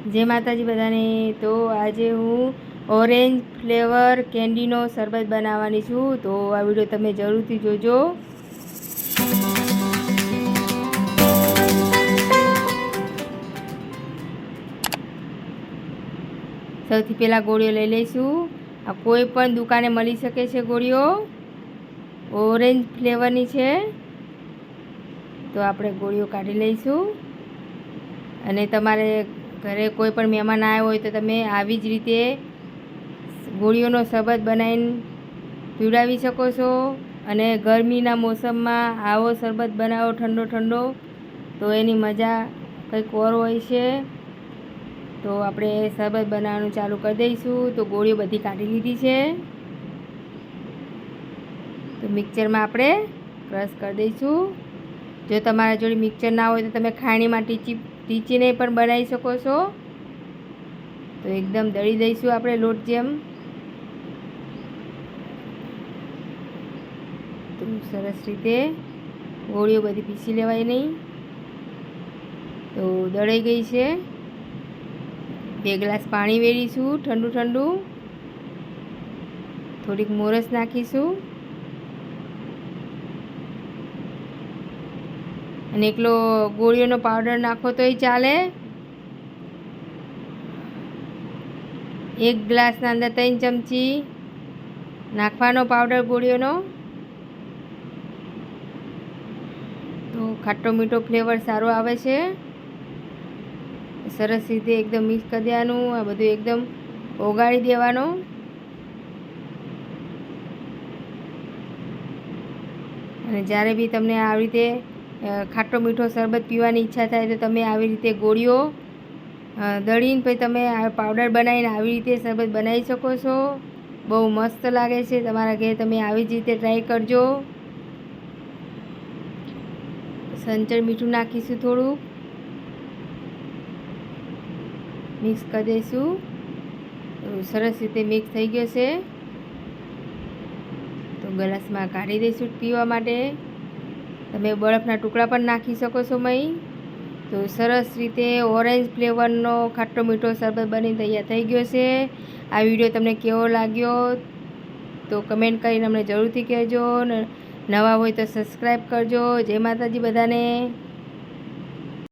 જય માતાજી બધાને। તો આજે હું ઓરેન્જ ફ્લેવર કેન્ડીનો શરબત બનાવવાની છું। તો આ વિડીયો તમે જરૂરથી જોજો। સૌથી પહેલાં ગોળીઓ લઈ લઈશું। આ કોઈ પણ દુકાને મળી શકે છે ગોળીઓ, ઓરેન્જ ફ્લેવરની છે। તો આપણે ગોળીઓ કાઢી લઈશું અને તમારે ઘરે કોઈ પણ મહેમાન આવ્યો હોય તો તમે આવી જ રીતે ગોળીઓનો શરબત બનાવીને પીવડાવી શકો છો। અને ગરમીના મોસમમાં આવો શરબત બનાવો ઠંડો ઠંડો, તો એની મજા કંઈક ઓર હોય છે। તો આપણે શરબત બનાવવાનું ચાલુ કરી દઈશું। તો ગોળીઓ બધી કાઢી લીધી છે। તો મિક્સરમાં આપણે ક્રશ કરી દઈશું। જો તમારા જોડે મિક્સર ના હોય તો તમે ખાણીમાં ટીચીને પણ બનાવી શકો છો। તો એકદમ દળી દઈશું આપણે લોટ જેમ। તો સરસ રીતે ગોળીઓ બધી પીસી લેવાય નહીં। તો દળાઈ ગઈ છે। 2 ગ્લાસ પાણી વેરીશું ઠંડુ ઠંડુ, થોડીક મોરસ નાખીશું અને એકલો ગોળીઓનો પાવડર નાખો તોય ચાલે। 1 ગ્લાસના અંદર 3 ચમચી નાખવાનો પાવડર ગોળીઓનો। તો ખાટો મીઠો ફ્લેવર સારો આવે છે। સરસ રીતે એકદમ મિક્સ કરી દેવાનું। આ બધું એકદમ ઓગાળી દેવાનો। અને જ્યારે બી તમને આવી રીતે ખાટો મીઠો શરબત પીવાની ઈચ્છા થાય તો તમે આવી રીતે ગોળીઓ દળીને પછી તમે આ પાવડર બનાવીને આવી રીતે શરબત બનાવી શકો છો। બહુ મસ્ત લાગે છે। તમારા ઘરે તમે આવી જ રીતે ટ્રાય કરજો। સંચળ મીઠું નાખીશું, થોડું મિક્સ કરી દઈશું। સરસ રીતે મિક્સ થઈ ગયો છે। તો ગ્લાસમાં કાઢી દઈશું પીવા માટે। તમે બરફના ટુકડા પણ નાખી શકો છો મય। તો સરસ રીતે ઓરેન્જ ફ્લેવરનો ખાટો મીઠો શરબત બની તૈયાર થઈ ગયો છે। આ વિડીયો તમને કેવો લાગ્યો તો કમેન્ટ કરીને અમને જરૂરથી કહેજો। નવા હોય તો સબસ્ક્રાઈબ કરજો। જય માતાજી બધાને।